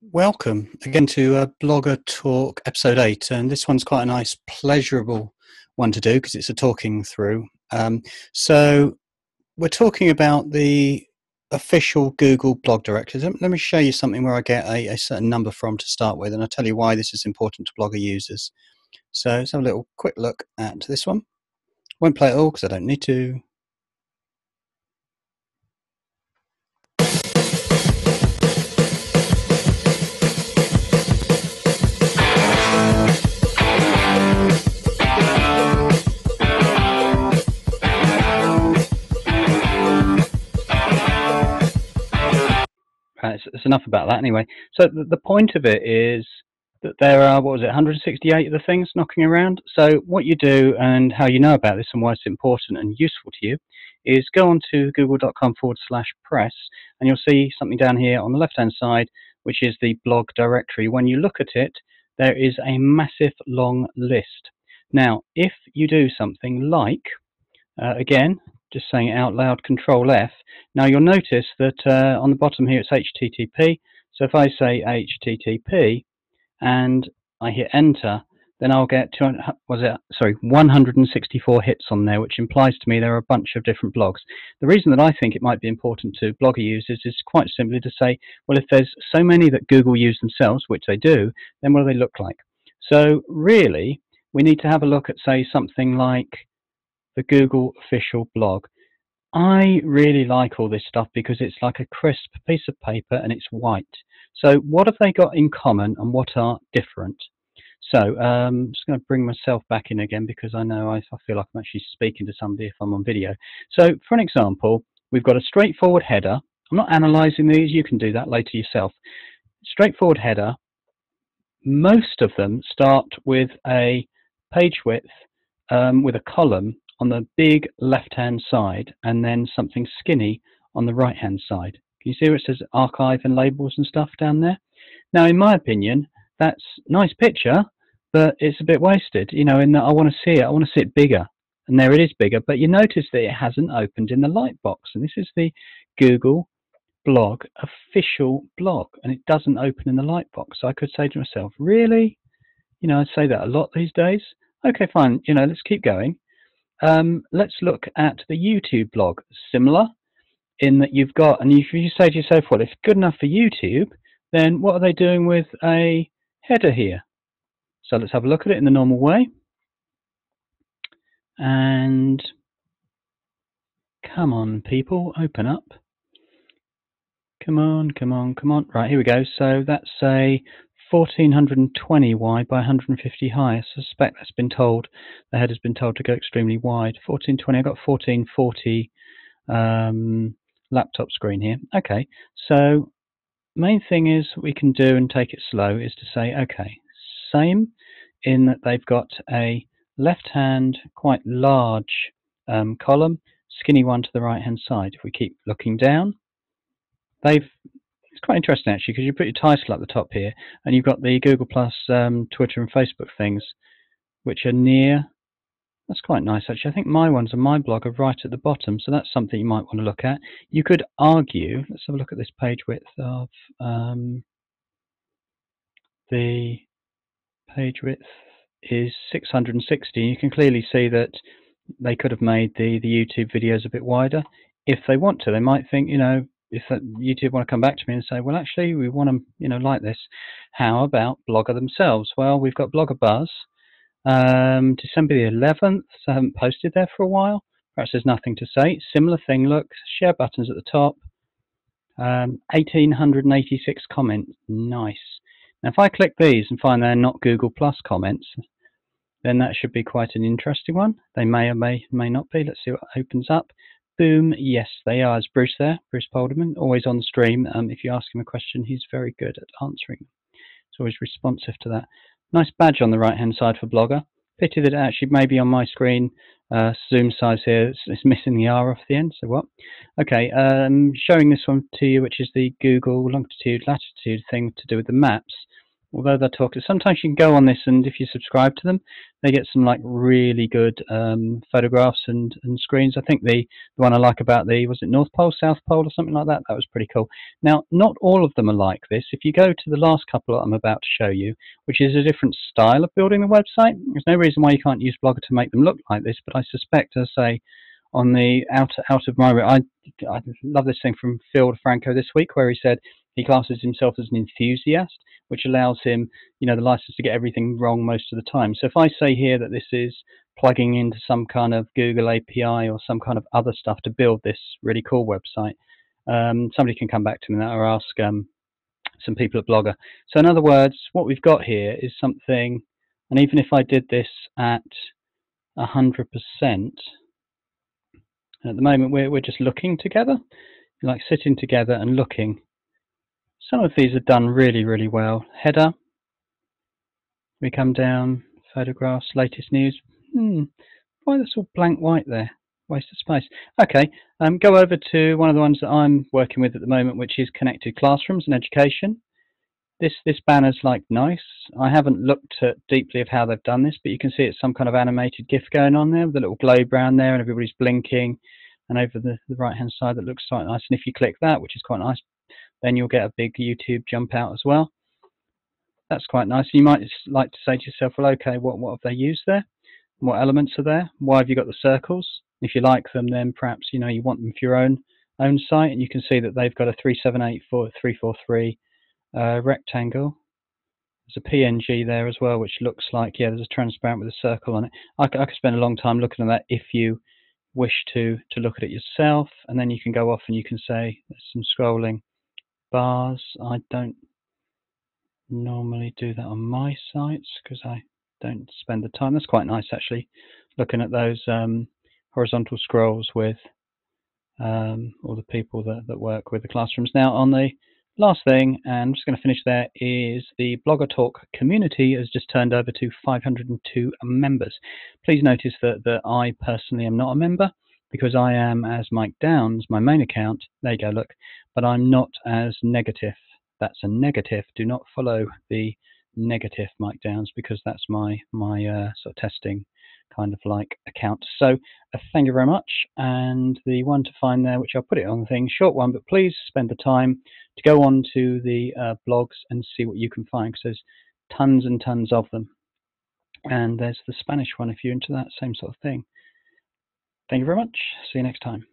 Welcome again to Blogger Talk episode 8, and this one's quite a nice, pleasurable one to do because it's a talking through. So we're talking about the official Google blog directories. Let me show you something where I get a certain number from to start with, and I'll tell you why this is important to Blogger users. So let's have a little quick look at this one. Won't play it all because I don't need to. It's enough about that anyway. So the point of it is that there are, 168 of the things knocking around. So what you do and how you know about this and why it's important and useful to you is go on to google.com/press and you'll see something down here on the left hand side, which is the blog directory. When you look at it, there is a massive long list. Now, if you do something like, again, just saying it out loud, Control F. Now you'll notice that on the bottom here it's HTTP. So if I say HTTP and I hit enter, then I'll get 164 hits on there, which implies to me there are a bunch of different blogs. The reason that I think it might be important to Blogger users is quite simply to say, well, if there's so many that Google use themselves, which they do, then what do they look like? So really, we need to have a look at, say, something like the Google official blog. I really like all this stuff because it's like a crisp piece of paper and it's white. So what have they got in common and what are different? So I'm just going to bring myself back in again because I know I feel like I'm actually speaking to somebody if I'm on video. So for an example, we've got a straightforward header. I'm not analysing these, you can do that later yourself. Straightforward header. Most of them start with a page width with a column on the big left-hand side and then something skinny on the right-hand side. Can you see where it says archive and labels and stuff down there? Now, in my opinion, that's a nice picture, but it's a bit wasted, you know, in that I want to see it bigger. And there it is bigger, but you notice that it hasn't opened in the lightbox. And this is the Google blog, official blog, and it doesn't open in the lightbox. So I could say to myself, really? You know, I say that a lot these days. Okay, fine, you know, let's keep going. Let's look at the YouTube blog. Similar in that you've got, and if you say to yourself, well, if it's good enough for YouTube, then what are they doing with a header here? So let's have a look at it in the normal way. And come on, people, open up. Come on, come on, come on. Right, here we go. So that's a 1420 wide by 150 high. I suspect that's been told, the header's been told to go extremely wide. 1420, I've got 1440 laptop screen here. Okay, so main thing is we can do and take it slow is to say, okay, same in that they've got a left hand quite large column, skinny one to the right hand side. If we keep looking down, it's quite interesting actually because you put your title at the top here and you've got the Google Plus, Twitter and Facebook things which are near. That's quite nice actually. I think my ones on my blog are right at the bottom, so that's something you might want to look at. You could argue, let's have a look at this page width of the page width is 660. You can clearly see that they could have made the YouTube videos a bit wider. If they want to, they might think, you know, if YouTube want to come back to me and say, well, actually, we want them, you know, like this. How about Blogger themselves? Well, we've got Blogger Buzz. December the 11th, so I haven't posted there for a while. Perhaps there's nothing to say. Similar thing, look, share buttons at the top. 1886 comments, nice. Now if I click these and find they're not Google Plus comments, then that should be quite an interesting one. They may or may not be. Let's see what opens up. Boom, yes, they are. As Bruce there, Bruce Polderman, always on the stream. If you ask him a question, he's very good at answering. It's always responsive to that. Nice badge on the right hand side for Blogger. Pity that it actually maybe on my screen, zoom size here, it's missing the R off the end, so what? Okay, showing this one to you, which is the Google longitude, latitude thing to do with the maps. although they're talking, sometimes you can go on this, and if you subscribe to them, they get some like really good photographs and screens. I think the one I like about was it North Pole, South Pole, or something like that? That was pretty cool. Now, not all of them are like this. If you go to the last couple that I'm about to show you, which is a different style of building the website, there's no reason why you can't use Blogger to make them look like this, but I suspect, as I say, on the out of my, I love this thing from Phil DeFranco this week, where he said he classes himself as an enthusiast, which allows him, the license to get everything wrong most of the time. So if I say here that this is plugging into some kind of Google API or some kind of other stuff to build this really cool website, somebody can come back to me or ask some people at Blogger. So in other words, what we've got here is something, and even if I did this at 100%, at the moment we're just looking together, like sitting together and looking. Some of these are done really, really well. Header, we come down, photographs, latest news. Why that's all blank white there? Waste of space. Okay, go over to one of the ones that I'm working with at the moment, which is connected classrooms and education. This banner's like nice. I haven't looked at deeply of how they've done this, but you can see it's some kind of animated GIF going on there with a little globe around there, and everybody's blinking. And over the right hand side, that looks quite nice. And if you click that, which is quite nice, then you'll get a big YouTube jump out as well. That's quite nice. You might like to say to yourself, well, okay, what have they used there? What elements are there? Why have you got the circles? If you like them, then perhaps you want them for your own site, and you can see that they've got a 3784343 rectangle. There's a PNG there as well, which looks like, there's a transparent with a circle on it. I could spend a long time looking at that if you wish to look at it yourself, and then you can go off and you can say there's some scrolling bars. I don't normally do that on my sites because I don't spend the time. That's quite nice actually, looking at those horizontal scrolls with all the people that work with the classrooms. Now on the last thing, and I'm just going to finish there, is the bloggertalk community has just turned over to 502 members. Please notice that I personally am not a member, because I am as Mike Downs, my main account. There you go, look, but I'm not as negative. That's a negative. Do not follow the negative Mike Downs, because that's my sort of testing kind of like account. So thank you very much. And the one to find there, which I'll put it on the thing, short one, but please spend the time to go on to the blogs and see what you can find, because there's tons and tons of them. And there's the Spanish one if you're into that same sort of thing. Thank you very much. See you next time.